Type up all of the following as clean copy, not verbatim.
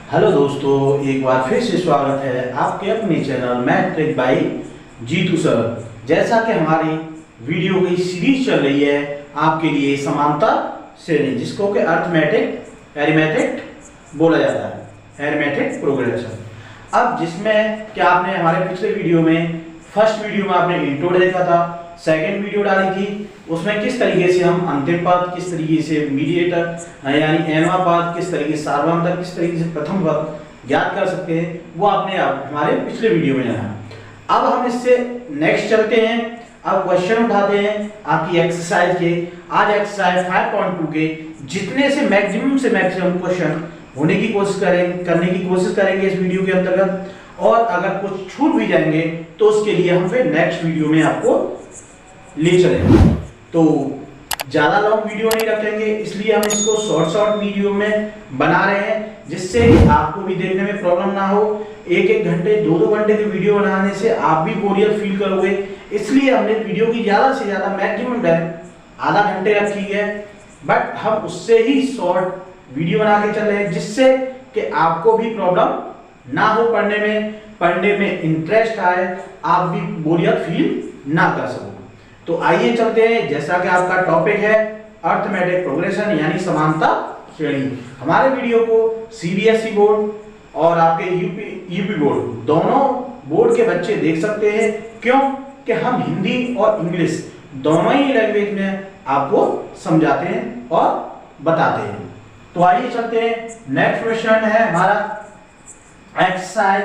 Hello दोस्तों, एक बार फिर से स्वागत है आपके अपने channel math trick by Jeetu sir. जैसा कि हमारी वीडियो की सीरीज चल रही है आपके लिए समांतर श्रेणी, जिसको कि अरिथमेटिक बोला जाता है, अरिथमेटिक प्रोग्रेशन। अब जिसमें क्या आपने हमारे पिछले वीडियो में फर्स्ट वीडियो में आपने इंट्रो देखा था, सेकंड वीडियो डाली थी, उसमें किस तरीके से हम अंतिम पद, किस तरीके से मीडिएटर यानी एनवा पद, किस तरीके से सार्वभौमता, किस तरीके से प्रथम पद ज्ञात कर सकते हैं, वो आपने हमारे पिछले वीडियो में जाना। अब हम इससे नेक्स्ट चलते हैं। अब क्वेश्चन उठाते हैं आपकी एक्सरसाइज के। आज एक्सरसाइज 5.2 के जितने से मैक्सिमम क्वेश्चन होने की कोशिश करेंगे इस वीडियो के अंतर्गत, और अगर कुछ छूट भी जाएंगे तो उसके लिए हम फिर नेक्स्ट वीडियो में आपको ले चलेंगे। तो ज्यादा लॉन्ग वीडियो नहीं रखेंगे, इसलिए हम इसको शॉर्ट वीडियो में बना रहे हैं, जिससे आपको भी देखने में प्रॉब्लम ना हो। एक घंटे 2 घंटे की वीडियो बनाने से आप भी बोरियत फील करोगे, इसलिए हमने वीडियो की ज्यादा से ज्यादा मैक्सिमम टाइम आधा घंटे रखी है, बट हम उससे ही शॉर्ट वीडियो बना के चल रहे हैं, जिससे कि आपको भी प्रॉब्लम ना हो, पढ़ने में इंटरेस्ट आए, आप भी बोरियत फील ना कर सको। तो आइए चलते हैं। जैसा कि आपका टॉपिक है अरिथमेटिक प्रोग्रेशन यानी समांतर श्रेणी। हमारे वीडियो को सीबीएसई बोर्ड और आपके यूपी बोर्ड, दोनों बोर्ड के बच्चे देख सकते हैं। क्यों कि हम हिंदी और इंग्लिश दोनों ही लैंग्वेज में आपको समझाते हैं और बताते हैं। तो आइए चलते हैं। नेक्स्ट क्वेश्चन है हमारा एक्सरसाइज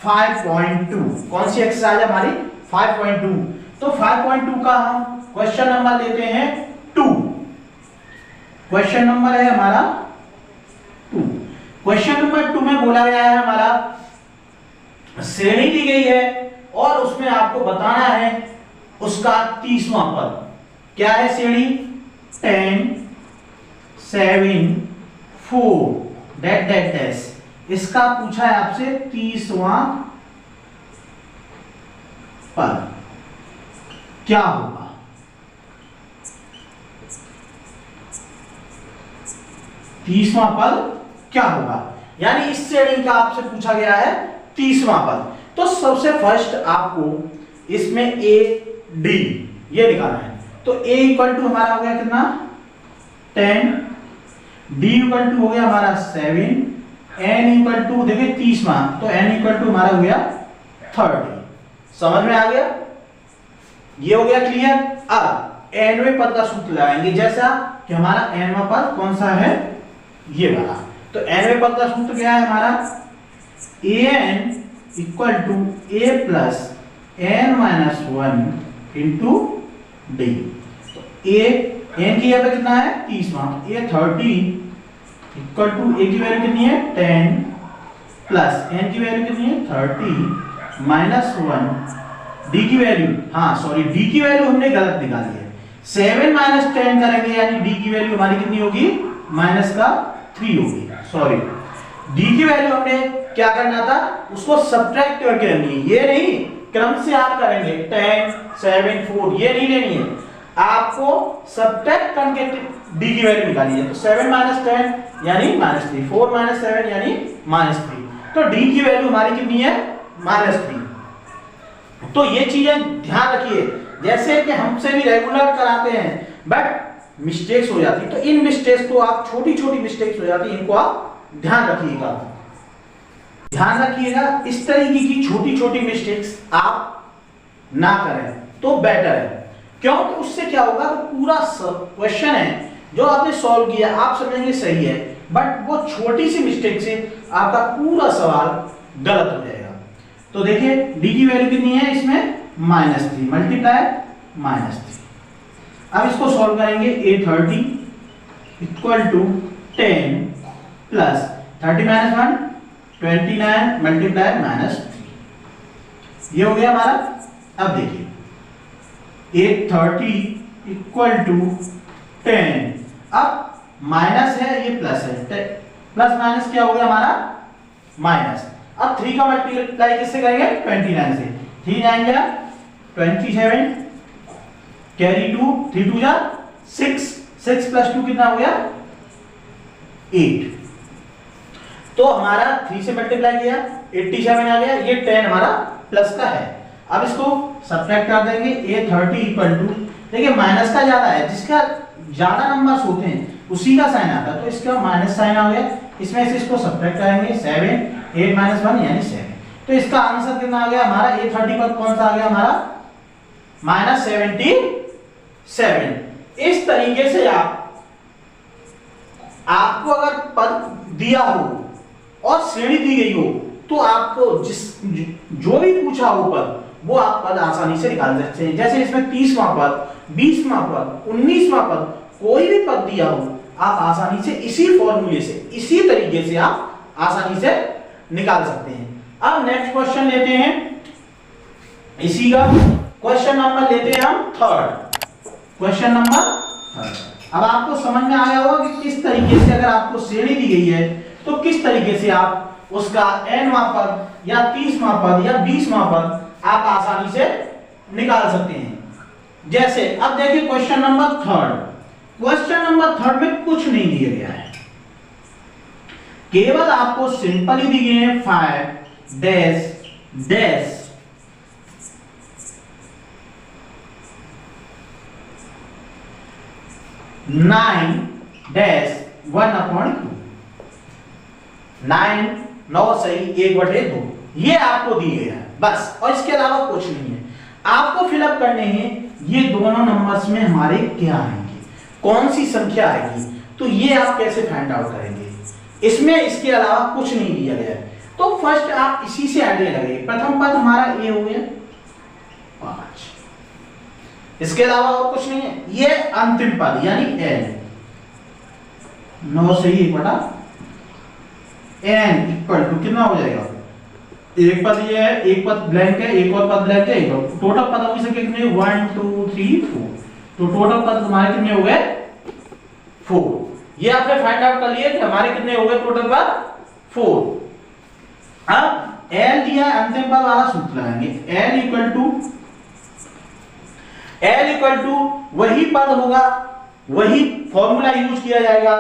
5.2। कौन सी एक्सरसाइज है हमारी? 5.2। तो 5.2 का हम क्वेश्चन नंबर लेते हैं 2। क्वेश्चन नंबर है हमारा 2। क्वेश्चन नंबर 2 में बोला गया है हमारा श्रेणी दी गई है और उसमें आपको बताना है उसका 30वां पद। क्या है श्रेणी? 10 7 4 डैश। इसका पूछा है आपसे 30वां पद क्या होगा? तीसवां पद क्या होगा? यानी इस श्रेणी का आपसे पूछा गया है 30वां पद। तो सबसे फर्स्ट आपको इसमें ए डी ये निकालना है। तो ए इक्वल टू हमारा हो गया कितना? 10, डी इक्वल टू हो गया हमारा 7, एन इक्वल टू देखिए 30वां, तो एन इक्वल टू हमारा हो गया 30। समझ में आ गया? ये हो गया क्लियर। अब एनवें पद का सूत्र लगाएंगे, जैसा कि हमारा एनवां पद कौन सा है? ये वाला। तो एनवें पद का सूत्र क्या है हमारा? N equal to a plus n minus 1 into d. तो ए एन की यहाँ पे कितना है? 30वां। ए 30 इक्वल टू ए की वैल्यू कितनी है? 10 प्लस एन की वैल्यू कितनी है? 30 माइनस 1 डी की वैल्यू, डी की वैल्यू हमने गलत निकाली है। 7 माइनस 10 करेंगे यानी डी की वैल्यू हमारी कितनी होगी? माइनस का 3 होगी। डी की वैल्यू हमने क्या करना था? उसको सब्ट्रैक्ट करके लेनी है, ये नहीं क्रम से आप करेंगे 10 7 4 ये नहीं लेनी है, आपको सब्ट्रैक्ट करके डी की वैल्यू निकालनी है। तो 7 माइनस 10 यानी -3, 4 माइनस 7 यानी -3। तो डी की वैल्यू हमारी कितनी है? -3। तो ये चीजें ध्यान रखिए, जैसे कि हमसे भी रेगुलर कराते हैं बट मिस्टेक्स हो जाती है, तो इन मिस्टेक्स को आप छोटी मिस्टेक्स हो जाती है, इनको आप ध्यान रखिएगा। इस तरीके की छोटी मिस्टेक्स आप ना करें तो बेटर है। क्यों? तो उससे क्या होगा? तो पूरा क्वेश्चन है जो आपने सॉल्व किया आप समझेंगे सही है, बट वो छोटी सी मिस्टेक से आपका पूरा सवाल गलत हो जाएगा। तो देखिए डी की वैल्यू कितनी है इसमें? -3 मल्टीप्लाई -3। अब इसको सॉल्व करेंगे। A 30 equal to 10 plus 30 minus 1 29 multiply -3। ये हो गया हमारा। अब देखिए ए 30 इक्वल टू 10, अब माइनस है ये प्लस है, प्लस माइनस क्या हो गया हमारा? माइनस। अब 3 का मल्टीप्लाई किससे करेंगे? 29 से। 3 9 जा 27 कैरी 2 3 2 जा 6 6 प्लस 2 कितना हो गया? 8। तो हमारा 3 से मल्टीप्लाई किया 87 आ गया, ये 10 हमारा प्लस का है। अब इसको सब्ट्रैक्ट कर देंगे, a 30 इक्वल टू, देखिए माइनस का ज्यादा है, जिसका ज्यादा नंबर्स होते हैं उसी का साइन आता है, तो इसका माइनस साइन आ गया, इसमें से इसको सब्ट्रैक्ट करेंगे 7, 8 माइनस 1 यानी 7। तो इसका आंसर कितना आ गया हमारा, a 30 पर कौन सा आ गया हमारा -77। इस तरीके से आपको अगर पद दिया हो और श्रेणी दी गई हो तो आपको जो भी पूछा हो पद वो आप पद आसानी से निकाल सकते हैं। जैसे इसमें 30वां पद, 20वां पद, 19वां पद, कोई भी पद दिया हो आप आसानी से इसी फॉर्मूले से, इसी तरीके से आप आसानी से निकाल सकते हैं। अब नेक्स्ट क्वेश्चन लेते हैं, इसी का क्वेश्चन नंबर लेते हैं हम 3rd, क्वेश्चन नंबर 3rd। अब आपको समझ में आया होगा कि किस तरीके से अगर आपको श्रेणी दी गई है तो किस तरीके से आप उसका nवां पद या 30वां पद या 20वां पद आप आसानी से निकाल सकते हैं। जैसे अब देखिए question number 3rd, question number 3rd में कुछ नहीं दिया गया है, केवल आपको सिंपल ही दी गई है 5 डैश डैश 9 डैश 1/2, 9 9 सही 1/2, ये आपको दी गया है बस, और इसके अलावा कुछ नहीं है। आपको फिलअप करने हैं ये दोनों नंबर्स में हमारे क्या आएंगे, कौन सी संख्या आएगी, तो ये आप कैसे फाइंड आउट करेंगे, इसमें इसके अलावा कुछ नहीं दिया गया है। तो फर्स्ट आप इसी से आइडिया लगाइए, प्रथम पद हमारा ए हो गया 5, इसके अलावा और कुछ नहीं है। ये अंतिम पद यानी n, 9 से ही 1/n इक्वल टू कितना हो जाएगा, एक पद ये है, एक पद ब्लैंक है, एक और पद ब्लैंक है, टोटल पद होगी संख्या कितने 1 2 3 4, तो टोटल पद हमारे कितने हो गए 4। ये आपने फाइंड आउट कर लिया कि हमारे कितने हो गए टोटल पद 4। अब l दिया अंतिम पद वाला सूत्र लगाएंगे, l इक्वल टू वही पद होगा, वही फॉर्मूला यूज किया जाएगा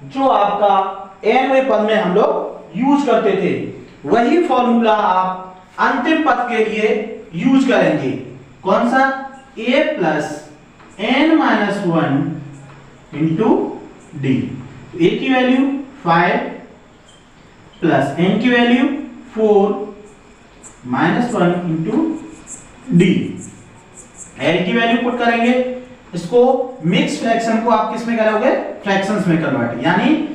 जो आपका nवें पद में हम लोग यूज करते थे, वही फॉर्मूला आप अंतिम पद के लिए यूज करेंगे। कौन सा, a plus n minus 1 into D, a की वैल्यू 5 प्लस n की value 4 minus 1 into D, l की वैल्यू पुट करेंगे, इसको मिक्स फ्रैक्शन को आप किस में करोगे, फ्रैक्शंस में कन्वर्ट, यानी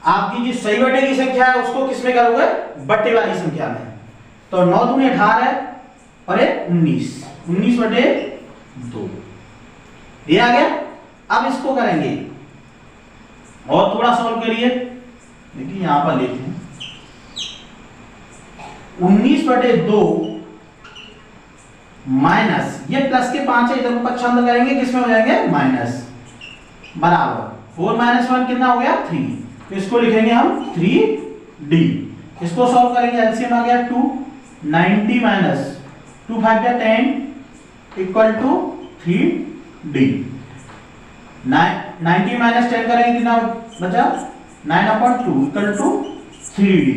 आपकी जो सही बटे की संख्या है उसको किस में करोगे, बट्टे वाली संख्या में। तो 9 दूनी 18 और 19, 19/2 ये आ गया। अब इसको करेंगे और थोड़ा सॉल्व करिए, देखिए यहां पर लेते हैं 19/2 माइनस, ये प्लस के 5 है, इधर ऊपर छंद करेंगे किसमें हो जाएंगे माइनस, बराबर 4 माइनस 1 कितना हो गया 3, तो इसको लिखेंगे हम 3d। इसको सॉल्व करेंगे, एलसीएम आ गया 2, 90 माइनस 2 5 या 10 इक्वल टू 3d। 90 माइनस 10 करेंगे कितना बचा 9/2 इक्वल टू 3d,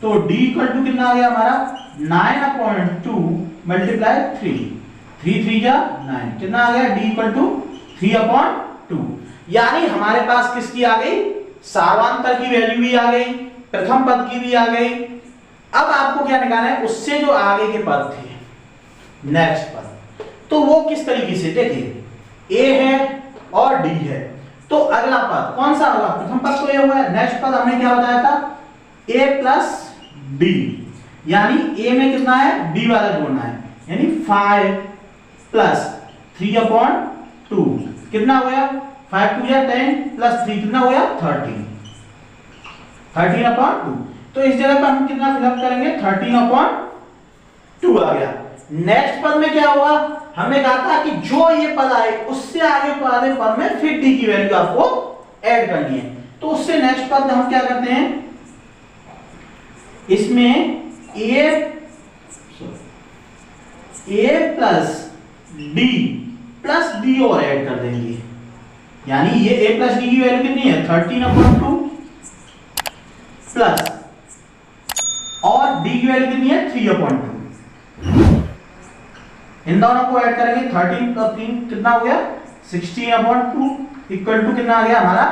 तो d इक्वल टू कितना आ गया हमारा 9/2 मल्टीप्लाई 3, 3 3 जा 9, कितना आ गया d इक्वल टू 3/2, यानी हमारे पास किसकी आ गई, सार्वंतर की वैल्यू भी आ गई, प्रथम पद की भी आ गई। अब आपको क्या निकालना है, उससे जो आगे के पद थे नेक्स्ट पद, तो वो किस तरीके से, देखिए a है और d है, तो अगला पद कौन सा होगा, प्रथम पद तो ये हुआ है, नेक्स्ट पद हमने क्या बताया था a प्लस d, यानी a में कितना है d वाला जोड़ना है, यानी 5 प्लस 3/2 कितना हो गया 5 2 या 10 प्लस 3 कितना हो गया 13/2। तो इस जगह पर हम कितना फिलअप करेंगे 13/2 आ गया। नेक्स्ट पद में क्या हुआ, हमने कहा था कि जो ये पद आए उससे आगे वाले पद में फिर डी की वैल्यू आपको ऐड करनी है। तो उससे नेक्स्ट पद हम क्या करते हैं, इसमें a प्लस डी और ऐड कर देंगे, यानी ये a प्लस डी की वैल्यू कितनी है 13/2 प्लस डी की वैल्यू कितनी है 3/2। इन दोनों को ऐड करेंगे 13 और 3 कितना हो गया 16/2 इक्वल टू कितना आ गया हमारा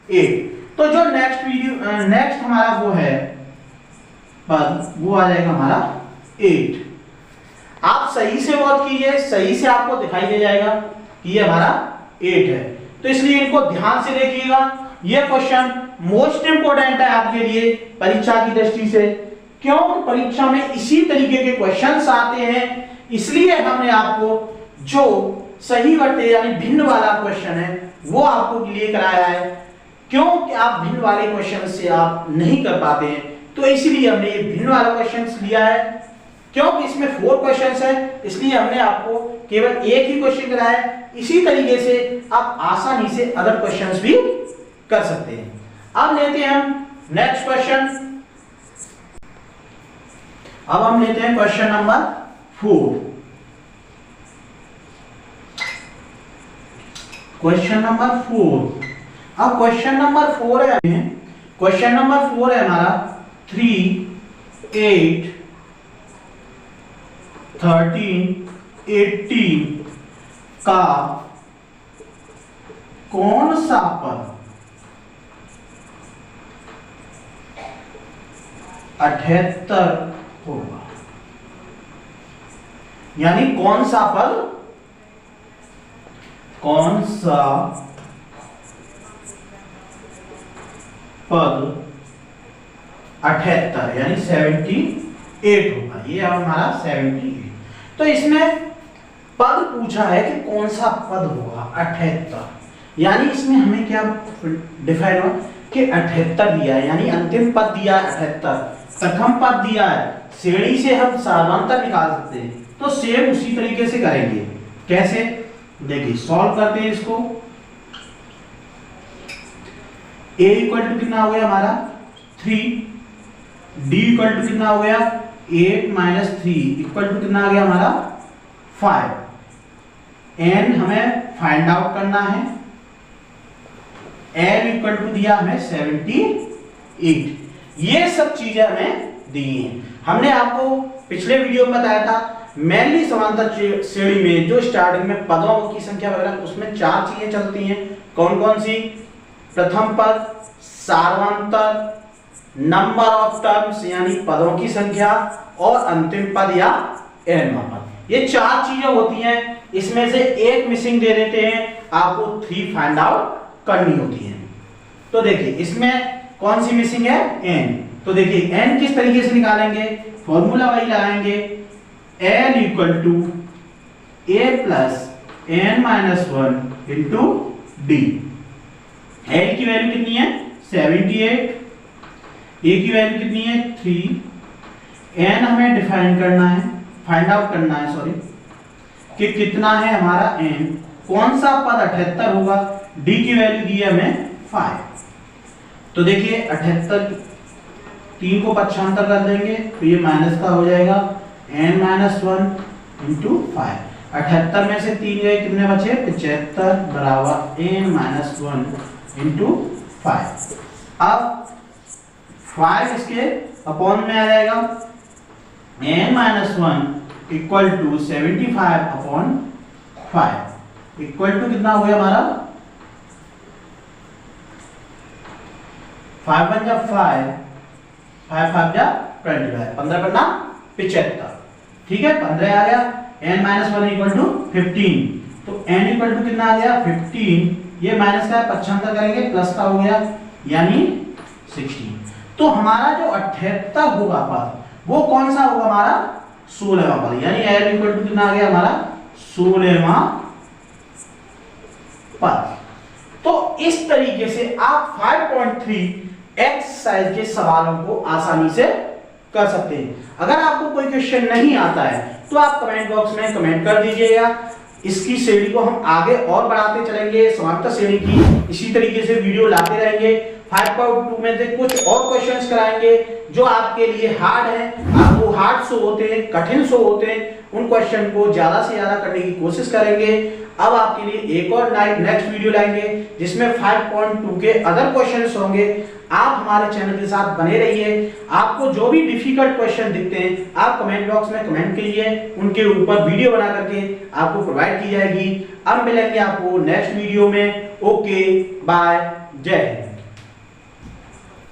8। तो जो नेक्स्ट हमारा वो है पद वो आ जाएगा हमारा 8। आप सही से वर्क कीजिए, सही से आपको दिखाई दे जाएगा कि ये हमारा 8 है। तो इसलिए इनको ध्यान से देखिएगा, ये क्वेश्चन मोस्ट इंपोर्टेंट है आपके लिए परीक्षा की दृष्टि से। क्यों? परीक्षा में इसी तरीके के क्वेश्चंस आते हैं, इसलिए हमने आपको जो सही वर्ते यानी भिन्न वाला क्वेश्चन है वो आपको क्लियर कराया है। क्यों कि आप भिन्न वाले क्वेश्चन से आप नहीं कर पाते हैं, तो इसलिए हमने ये भिन्न वाला क्वेश्चन लिया है। क्योंकि इसमें 4 क्वेश्चंस है, इसलिए हमने आपको केवल एक ही क्वेश्चन कराया है। इसी तरीके से आप आसानी से अदर क्वेश्चंस भी कर सकते हैं। अब लेते हैं हम नेक्स्ट क्वेश्चन। अब हम लेते हैं क्वेश्चन नंबर 4। Question number 4। अब क्वेश्चन नंबर 4 है, क्वेश्चन नंबर 4 है हमारा 3, 8, 13, 18 का कौन सा पद 78 होगा। यानी कौन सा पद, कौन सा पद 78 यानी 78 होगा। ये हमारा 78। तो इसमें पद पूछा है कि कौन सा पद होगा 78, यानी इसमें हमें क्या डिफाइन हो कि 78 दिया है, यानी अंतिम पद दिया है 78, प्रथम पद दिया है, श्रेणी से हम सामान्यतः निकाल सकते हैं। तो सेम उसी तरीके से करेंगे। कैसे? देखिए सॉल्व करते हैं इसको। a इक्वल टू कितना हो गया हमारा 3, d इक्वल टू कितना हो गया 8 - 3 इक्वल टू कितना आ गया हमारा 5। n हमें फाइंड आउट करना है, n इक्वल टू दिया हमें 78। ये सब चीजें हमें दी हैं। हमने आपको पिछले वीडियो में बताया था मेनली समांतर श्रेणी में जो स्टार्टिंग में पदों की संख्या वगैरह उसमें 4 चीजें चलती हैं। कौन कौन सी? प्रथम पद, सार्वंतर, नंबर ऑफ टर्म्स यानी पदों की संख्या, और अंतिम पद या nवां पद। ये 4 चीजें होती हैं, इसमें से एक मिसिंग दे देते हैं, आपको 3 फाइंड आउट करनी होती है। तो देखिए इसमें कौन सी मिसिंग है? n। तो देखिए n किस तरीके से निकालेंगे? फॉर्मूला वही लगाएंगे, n equal to a plus n minus 1 into d। n की वैल्यू कितनी है 78, a की वैल्यू कितनी है 3, n हमें डिफाइन करना है, फाइंड आउट करना है सॉरी, कि कितना है हमारा n, कौन सा पद 78 होगा। d की वैल्यू दी है हमें 5। तो देखिए 78 3 को 75 कर देंगे तो ये माइनस का हो जाएगा n - 1 इंटू 5। 78 में से 3 गए कितने बचे 75 बराबर n - 1 इंटू 5। अब 5 इसके अपॉन में आ जाएगा, n - 1 equal to 75/5 equal to कितना हो गया हमारा 5 × 5 5 5 जा 25, 15 पन्ना 75। ठीक है 15 आ गया, n - 1 इक्वल टू 15, तो n इक्वल टू कितना आ गया 15, ये माइनस का 75 करेंगे प्लस का हो गया यानी 16। तो हमारा जो 78 होगा पद वो कौन सा होगा हमारा 16वां पद, यानी n इक्वल टू कितना आ गया हमारा 16वां पद। तो इस तरीके से आप 5.3 एक्सरसाइज के सवालों को आसानी से कर सकते हैं। अगर आपको कोई क्वेश्चन नहीं आता है तो आप कमेंट बॉक्स में कमेंट कर दीजिएगा। इसकी श्रेणी को हम आगे और बढ़ाते चलेंगे, समांतर श्रेणी की इसी तरीके से वीडियो लाते रहेंगे। 5.2 में से कुछ और क्वेश्चंस कराएंगे जो आपके लिए हार्ड हैं, आपको हार्ड शो होते हैं, कठिन शो होते हैं, उन क्वेश्चन को ज्यादा से ज्यादा करने की कोशिश करेंगे। अब आपके लिए एक और नेक्स्ट वीडियो लाएंगे जिसमें 5.2 के अदर क्वेश्चंस होंगे। आप हमारे चैनल के साथ बने रहिए। आपको जो भी डिफिकल्ट क्वेश्चन दिखते हैं आप कमेंट बॉक्स में कमेंट कीजिए, उनके ऊपर वीडियो बना करके आपको प्रोवाइड की जाएगी। अब मिलेंगे आपको नेक्स्ट वीडियो में। ओके बाय, जय हिंद।